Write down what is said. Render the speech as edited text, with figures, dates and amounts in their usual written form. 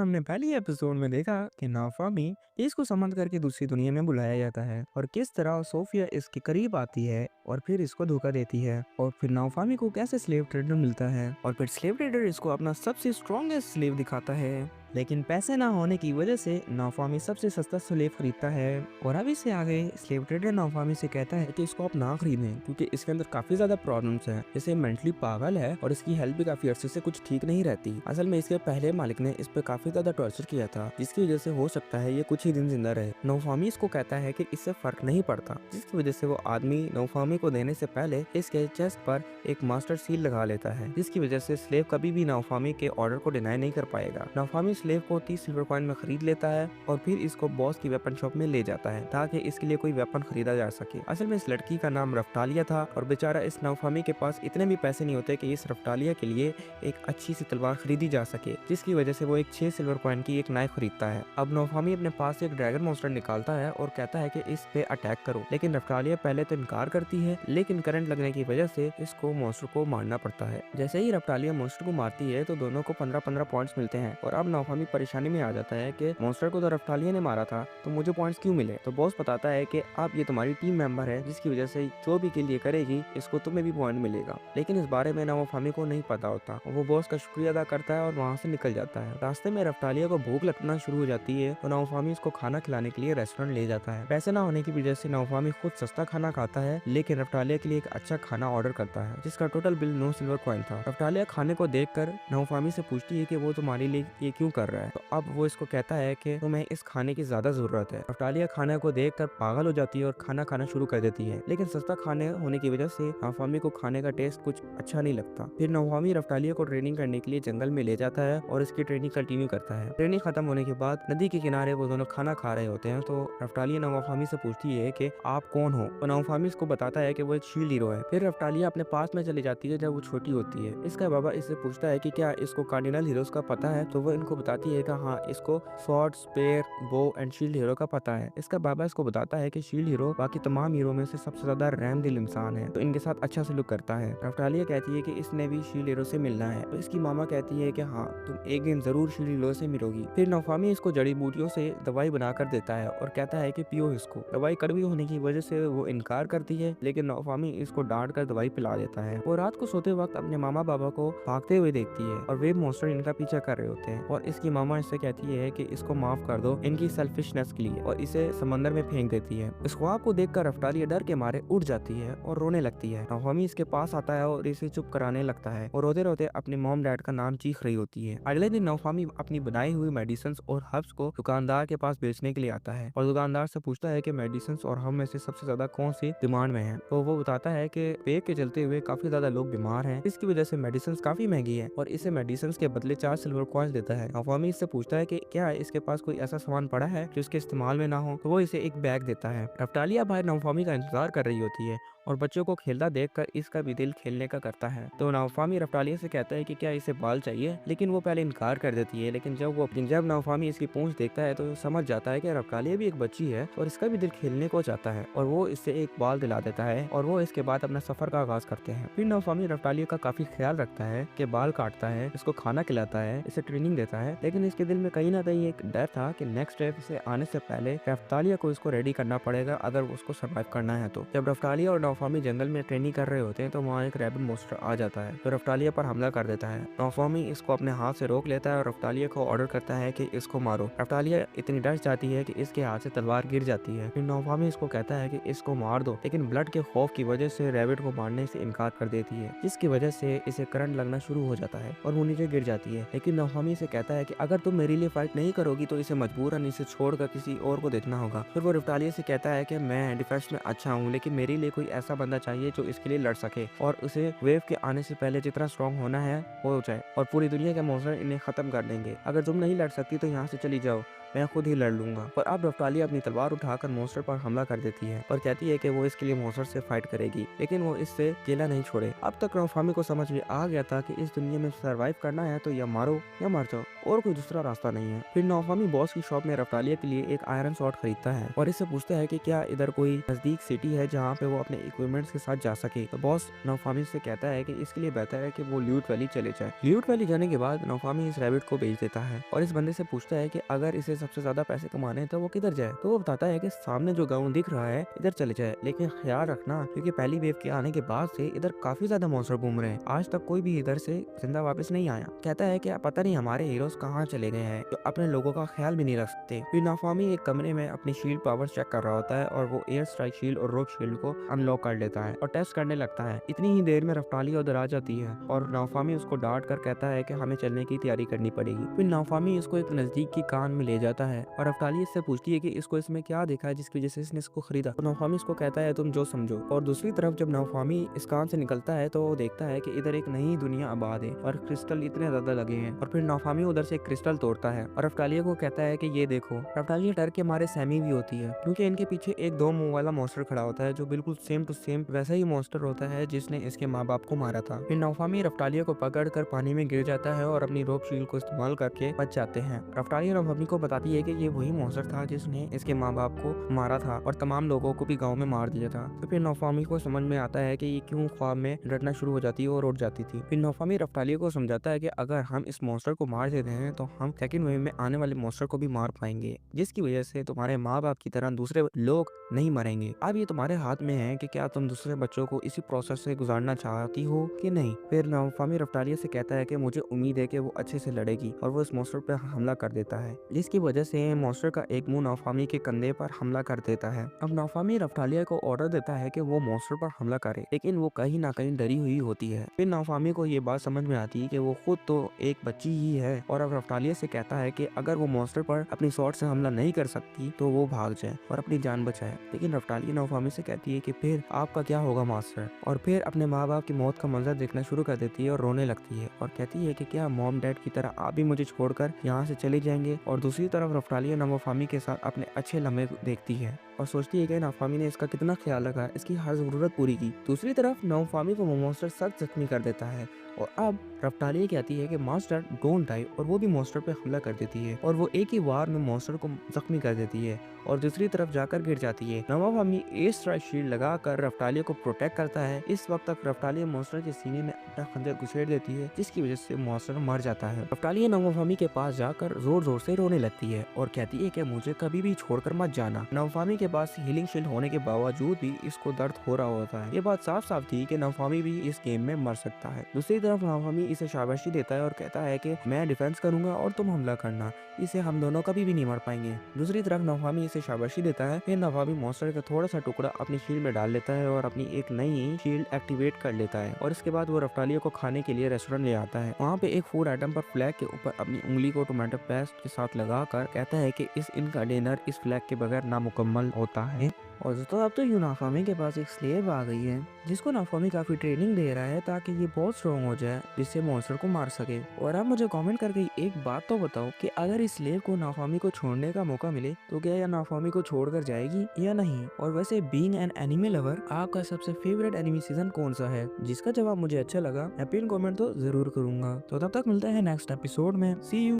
हमने पहले ही एपिसोड में देखा कि नाफामी इसको समझ करके दूसरी दुनिया में बुलाया जाता है और किस तरह सोफिया इसके करीब आती है और फिर इसको धोखा देती है और फिर नाफामी को कैसे स्लेव ट्रेडर मिलता है और फिर स्लेव ट्रेडर इसको अपना सबसे स्ट्रॉन्गेस्ट स्लेव दिखाता है। लेकिन पैसे ना होने की वजह से नाफामी सबसे सस्ता स्लेव खरीदता है और अब इससे आगे स्लेव ट्रेडर नाफामी से कहता है कि इसको आप ना खरीदें क्योंकि इसके अंदर काफी ज्यादा प्रॉब्लम्स हैं। जैसे मेंटली पागल है और इसकी हेल्थ भी काफी अरसे से कुछ ठीक नहीं रहती। असल में इसके पहले मालिक ने इस पे काफी ज्यादा टॉर्चर किया था जिसकी वजह से हो सकता है ये कुछ ही दिन जिंदा रहे। नाफामी इसको कहता है कि इससे फर्क नहीं पड़ता, जिसकी वजह से वो आदमी नाफामी को देने से पहले इसके चेस्ट पर एक मास्टर सील लगा लेता है, जिसकी वजह से स्लेव कभी भी नाफामी के ऑर्डर को डिनाई नहीं कर पाएगा। नाफामी स्लेव को 30 सिल्वर कॉइन में खरीद लेता है और फिर इसको बॉस की वेपन शॉप में ले जाता है ताकि इसके लिए कोई वेपन खरीदा जा सके। असल में इस लड़की का नाम रफ्टालिया था और बेचारा इस नाफामी के पास इतने भी पैसे नहीं होते कि इस रफ्टालिया के लिए एक अच्छी सी तलवार खरीदी जा सके, जिसकी वजह से वो एक 6 सिल्वर कॉइन की एक नाइफ खरीदता है। अब नाफामी अपने पास एक ड्रैगन मॉन्स्टर निकालता है और कहता है कि इस पे अटैक करो, लेकिन रफ्टालिया पहले तो इनकार करती है, लेकिन करंट लगने की वजह से इसको मॉन्स्टर को मारना पड़ता है। जैसे ही रफ्टालिया मॉन्स्टर को मारती है तो दोनों को 15-15 पॉइंट्स मिलते हैं और अब नाफामी परेशानी में आ जाता है कि मॉन्स्टर को तो रफ्टालिया ने मारा था तो मुझे पॉइंट्स क्यों मिले। तो बॉस बताता है कि अब ये तुम्हारी टीम मेंबर है, जिसकी वजह से जो भी किल ये करेगी इसको तुम्हें भी पॉइंट मिलेगा, लेकिन इस बारे में नाफामी को नहीं पता होता। वो बॉस का शुक्रिया अदा करता है और वहाँ से निकल जाता है। रास्ते में रफ्टालिया को भूख लगना शुरू हो जाती है तो नाफामी उसको खाना खिलाने के लिए रेस्टोरेंट ले जाता है। पैसे ना होने की वजह से नाफामी खुद सस्ता खाना खाता है, लेकिन रफ्टालिया के लिए एक अच्छा खाना ऑर्डर करता है जिसका टोटल बिल 9 सिल्वर कॉइन था। रफ्टालिया खाने को देखकर नाफामी से पूछती है कि वो तुम्हारे लिए ये क्यों कर रहा है, तो अब वो इसको कहता है कि तुम्हें इस खाने की ज्यादा जरूरत है। रफ्टालिया खाने को देखकर पागल हो जाती है और खाना खाना शुरू कर देती है, लेकिन सस्ता खाने होने की वजह से नाफामी को खाने का टेस्ट कुछ अच्छा नहीं लगता। फिर नाफामी रफ्टालिया को ट्रेनिंग करने के लिए जंगल में ले जाता है और इसकी ट्रेनिंग कंटिन्यू करता है। ट्रेनिंग खत्म होने के बाद नदी के किनारे वो दोनों खाना खा रहे होते हैं तो रफ्टालिया नाफामी से पूछती है कि आप कौन हो, तो नाफामी इसको बताता है कि वो एक शील्ड हीरो है। फिर रफ्टालिया अपने पास में चली जाती है जब वो छोटी होती है। इसका बाबा इससे पूछता है कि क्या इसको कार्डिनल हीरोज का पता है, तो वो इनको बताती है कि हाँ, इसको sword, spear, bow and shield hero का पता है। इसका बाबा इसको बताता है कि शील्ड हीरो बाकी तमाम हीरो में से सबसे ज्यादा रहम दिल इंसान है, तो इनके साथ अच्छा सलूक करता है। रफ्टालिया कहती है कि इसने भी शील्ड हीरो से मिलना है, तो इसकी मामा कहती है कि हाँ, तुम एक दिन जरूर शील्ड हीरो से मिलोगी। फिर नाफामी इसको जड़ी बूटियों से दवाई बनाकर देता है और कहता है कि पियो इसको। दवाई कड़वी होने की वजह से वो इनकार करती है, लेकिन नाफामी इसको डांट कर दवाई पिला देता है। वो रात को सोते वक्त अपने मामा बाबा को भागते हुए देखती है और वे मॉन्स्टर इनका पीछा कर रहे होते हैं और इसकी मामा इससे कहती है कि इसको माफ कर दो इनकी सेल्फिशनेस के लिए, और इसे समंदर में फेंक देती है। इस ख्वाब को देखकर रफ्टालिया डर के मारे उठ जाती है और रोने लगती है। नाफामी इसके पास आता है और इसे चुप कराने लगता है और रोते रोते अपने मॉम डैड का नाम चीख रही होती है। अगले दिन नाफामी अपनी बनाई हुई मेडिसिन और हर्ब्स को दुकानदार के पास बेचने के लिए आता है और दुकानदार से पूछता है कि मेडिसिन और हर्ब में से सबसे ज्यादा कौन सी डिमांड में है, तो वो बताता है कि पेट के चलते हुए काफी ज्यादा लोग बीमार हैं, इसकी वजह से मेडिसिन काफी महंगी है और इसे मेडिसिन के बदले 4 सिल्वर कॉइन्स देता है। नाफामी इससे पूछता है कि क्या इसके पास कोई ऐसा सामान पड़ा है जो इसके इस्तेमाल में ना हो, तो वो इसे एक बैग देता है। रफ्टालिया बाहर नाफामी का इंतजार कर रही होती है और बच्चों को खेलता देखकर इसका भी दिल खेलने का करता है, तो नाफामी रफ्टालिया से कहता है कि क्या इसे बाल चाहिए, लेकिन वो पहले इनकार कर देती है। लेकिन जब नाफामी इसकी पूंछ देखता है तो समझ जाता है कि रफ्टालिया भी एक बच्ची है और इसका भी दिल खेलने को चाहता है और वो इससे एक बाल दिला देता है और वो इसके बाद अपना सफर का आगाज करते हैं। फिर नाफामी रफ्टालिया का काफी ख्याल रखता है कि बाल काटता है, इसको खाना खिलाता है, इसे ट्रेनिंग देता है, लेकिन इसके दिल में कहीं ना कहीं एक डर था कि नेक्स्ट स्टेप से आने से पहले रफ्टालिया को इसको रेडी करना पड़ेगा अगर उसको सर्वाइव करना है। तो जब रफ्टालिया और नाफामी जंगल में ट्रेनिंग कर रहे होते हैं तो वहाँ एक रैबिट मॉन्स्टर आ जाता है तो रफ्टालिया पर हमला कर देता है। नाफामी इसको अपने हाथ से रोक लेता है और रफ्टालिया को ऑर्डर करता है कि इसको मारो। रफ्टालिया इतनी डर जाती है कि इसके हाथ से तलवार गिर जाती है। फिर नाफामी इसको कहता है कि इसको मार दो, लेकिन ब्लड के खौफ की वजह से रैबिट को मारने से इनकार कर देती है, जिसकी वजह से इसे करंट लगना शुरू हो जाता है और वो नीचे गिर जाती है। लेकिन नाफामी से कहता है कि अगर तुम मेरे लिए फाइट नहीं करोगी तो इसे मजबूरन इसे छोड़कर किसी और को देखना होगा। फिर वो रफ्टालिया से कहता है कि मैं डिफेंस में अच्छा हूँ, लेकिन मेरे लिए कोई ऐसा बंदा चाहिए जो इसके लिए लड़ सके और उसे वेव के आने से पहले जितना स्ट्रॉन्ग होना है हो जाए और पूरी दुनिया के मॉन्स्टर इन्हें खत्म कर देंगे। अगर तुम नहीं लड़ सकती तो यहाँ से चली जाओ। मैं खुद ही लड़ लूंगा। पर अब रफ्ताली अपनी तलवार उठाकर मॉन्स्टर पर हमला कर देती है और कहती है कि वो इसके लिए मॉन्स्टर से फाइट करेगी, लेकिन वो इससे केला नहीं छोड़े। अब तक नाओफामी को समझ में आ गया था कि इस दुनिया में सर्वाइव करना है तो या मारो या मर जाओ, और कोई दूसरा रास्ता नहीं है। फिर नाओफामी बॉस की शॉप में रफ्तालिया के लिए एक आयरन शॉट खरीदता है और इससे पूछता है कि क्या इधर कोई नजदीक सिटी है जहाँ पे वो अपने इक्विपमेंट्स के साथ जा सके। तो बॉस नाओफामी से कहता है कि इसके लिए बेहतर है कि वो ल्यूट वैली चले जाए। ल्यूट वैली जाने के बाद नाओफामी इस रैबिट को बेच देता है और इस बंदे से पूछता है कि अगर इसे सबसे ज्यादा पैसे कमाने हैं तो वो किधर जाए। तो वो बताता है कि सामने जो गाँव दिख रहा है इधर चले जाए, लेकिन ख्याल रखना क्योंकि पहली वेव के आने के बाद से इधर काफी ज्यादा मॉन्स्टर घूम रहे हैं, आज तक कोई भी इधर से जिंदा वापस नहीं आया। कहता है कि पता नहीं हमारे हीरोज कहाँ चले गए हैं, तो अपने लोगों का ख्याल भी नहीं रख सकते। फिर नाओफामी एक कमरे में अपनी शील्ड पावर चेक कर रहा होता है और वो एयर स्ट्राइक शील्ड और रोक शील्ड को अनलॉक कर लेता है और टेस्ट करने लगता है। इतनी ही देर में रफ्तालिया उधर आ जाती है और नाओफामी उसको डांट कर कहता है कि हमें चलने की तैयारी करनी पड़ेगी। फिर नाओफामी इसको एक नजदीक की कान में ले जाता है और रफ्तालिया इससे पूछती है कि इसको इसमें क्या देखा है जिसकी वजह से इसने इसको खरीदा। तो नाओफामी इसको कहता है तुम जो समझो। और दूसरी तरफ जब नाओफामी इस कान से निकलता है तो वो देखता है कि इधर एक नई दुनिया आबाद है और क्रिस्टल इतने ज्यादा लगे हैं। और फिर नाओफामी उधर से क्रिस्टल तोड़ता है और रफ्तालिया को कहता है कि ये देखो। रफ्तालिया डर के मारे सहमी भी होती है क्योंकि इनके पीछे एक 2 मुंह वाला मॉन्स्टर खड़ा होता है जो बिल्कुल सेम टू सेम वैसा ही मॉन्स्टर होता है जिसने इसके माँ बाप को मारा था। फिर नाओफामी रफ्तालिया को पकड़ कर पानी में गिर जाता है और अपनी रोप शील्ड को इस्तेमाल करके बच जाते हैं। रफ्तालिया नाओफामी को बताती है कि ये वही मॉन्स्टर था जिसने इसके माँ बाप को मारा था और तमाम लोगों को भी गाँव में मार दिया था। तो फिर नाओफामी को समझ में आता है कि ये क्यों ख्वाब में डरना शुरू हो जाती है और उठ जाती थी। फिर नाओफामी रफ्तालिया को समझाता है कि अगर हम इस मॉन्स्टर को मार देते हैं तो हम सेकंड वेव में आने वाले मॉन्स्टर को भी मार पाएंगे, जिसकी वजह से तुम्हारे माँ बाप की तरह दूसरे लोग नहीं मरेंगे। अब ये तुम्हारे हाथ में है कि क्या तुम दूसरे बच्चों को इसी प्रोसेस से गुजारना चाहती हो कि नहीं। फिर नाओफामी रफ्तालिया से कहता है कि मुझे उम्मीद है कि वो अच्छे से लड़ेगी और वो इस मॉन्स्टर पर हमला कर देता है, जिसकी वजह से मॉन्स्टर का एक मुंह नाओफामी के कंधे पर हमला कर देता है। अब नाओफामी रफ्तालिया को ऑर्डर देता है कि वो मॉन्स्टर पर हमला करे, लेकिन वो कहीं ना कहीं डरी हुई होती है। फिर नाओफामी को ये बात समझ में आती है कि वो खुद तो एक बच्ची ही है और अब रफ्तालिया से कहता है कि अगर वो मॉन्स्टर पर अपनी शॉट से हमला नहीं कर सकती तो वो भाग जाए और अपनी जान बचाए। लेकिन रफ्तालिया नाओफामी से कहती है कि फिर आपका क्या होगा मास्टर, और फिर अपने माँ बाप की मौत का मंजर देखना शुरू कर देती है और रोने लगती है और कहती है कि क्या मॉम डैड की तरह आप भी मुझे छोड़कर यहाँ से चले जाएंगे। और दूसरी तरफ रफ्तालिया नाओफामी के साथ अपने अच्छे लम्हे देखती है और सोचती है कि नाओफामी ने इसका कितना ख्याल रखा, इसकी हर जरूरत पूरी की। दूसरी तरफ नाओफामी को मॉन्स्टर सख्त जख्मी कर देता है और अब रफ्तालिया कहती है कि मास्टर डोंट डाई और वो भी मॉन्स्टर पे हमला कर देती है और वो एक ही वार में मॉन्स्टर को जख्मी कर देती है और दूसरी तरफ जाकर गिर जाती है। नाओफामी एयर स्ट्राइक शील्ड लगाकर रफ्तालिया को प्रोटेक्ट करता है। इस वक्त तक रफ्तालिया मॉन्स्टर के सीने में अपना खंजर घुसेड़ देती है, जिसकी वजह से मॉन्स्टर मर जाता है। रफ्तालिया नाओफामी के पास जाकर जोर जोर से रोने लगती है और कहती है कि मुझे कभी भी छोड़कर मत जाना। नाओफामी के पास हीलिंग शील्ड होने के बावजूद भी इसको दर्द हो रहा होता है। ये बात साफ साफ थी कि नाओफामी भी इस गेम में मर सकता है। दूसरी तरफ नाओफामी इसे शाबाशी देता है और कहता है कि मैं डिफेंस करूंगा और तुम हमला करना, इसे हम दोनों कभी भी नहीं मार पाएंगे। दूसरी तरफ नाओफामी इसे शाबाशी देता है। फिर नाओफामी मॉन्स्टर का थोड़ा सा टुकड़ा अपनी शील्ड में डाल लेता है और अपनी एक नई शील्ड एक्टिवेट कर लेता है और इसके बाद वो रफ्तालिया को खाने के लिए रेस्टोरेंट ले आता है। वहाँ पे एक फूड आइटम पर फ्लैग के ऊपर अपनी उंगली को टोमेटो पेस्ट के साथ लगाकर कहता है कि इस इनका डिनर इस फ्लैग के बगैर नामुकम्मल होता है। और दोस्तों अब तो नाओफामी के पास एक स्लेव आ गई है जिसको नाओफामी काफी ट्रेनिंग दे रहा है ताकि ये बहुत स्ट्रॉन्ग हो जाए जिससे मॉन्स्टर को मार सके। और आप मुझे कमेंट करके एक बात तो बताओ कि अगर इस स्लेव को नाओफामी को छोड़ने का मौका मिले तो क्या यह नाओफामी को छोड़कर जाएगी या नहीं। और वैसे बीइंग एन एनिमे लवर आपका सबसे फेवरेट एनिमे सीजन कौन सा है, जिसका जवाब मुझे अच्छा लगा मैं पिन कमेंट तो जरूर करूंगा। तो तब तक मिलते हैं नेक्स्ट एपिसोड में। सी यू।